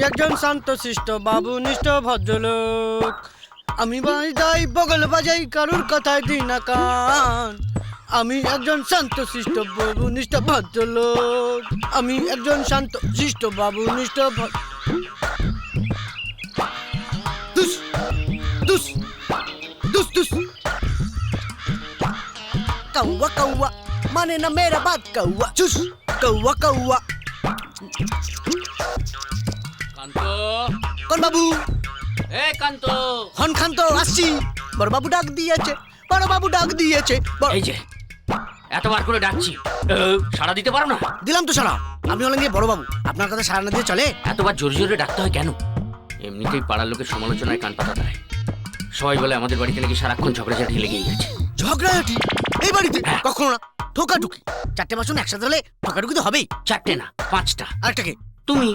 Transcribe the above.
একজন শান্তশিষ্ট বাবুনিষ্ঠ ভদ্রলোক। আমি বাজাই বগল বাজাই কারুর কথায় দিই না কান। আমি একজন শান্তশিষ্ট বাবুনিষ্ঠ ভদ্রলোক। আমি একজন শান্তশিষ্ট বাবুনিষ্ঠ দুস দুস দুস দুস कौवा कौवा माने ना मेरा बात कौवा चुस कौवा कौवा কান্ত কোন বাবু? এ কান্ত হন খান তো আসছি। বড় বাবু ডাক দিয়েছে, বড় বাবু ডাক দিয়েছে। এই যে এতবার করে ডাকছি, সাড়া দিতে পারো না? দিলাম তো সারা। আপনি হলেন গিয়ে বড় বাবু, আপনার কথা সারা না দিয়ে চলে? এতবার জোরে জোরে ডাকতে হয় কেন? এমনিতেই পাড়ার লোকের সমালোচনায় কান পাতা দেয়। সবাই বলে আমাদের বাড়িতে নাকি সারাক্ষণ ঝগড়াঝাটি লেগেই গেছে। ঝগড়াঝাটি এই বাড়িতে? কখনো না। ঠোকাঠুকি, চারটে বাসন একসাথে হলে ঠোকাঠুকি তো হবেই। চারটে না, 5টা। আরেকটাকে তুমি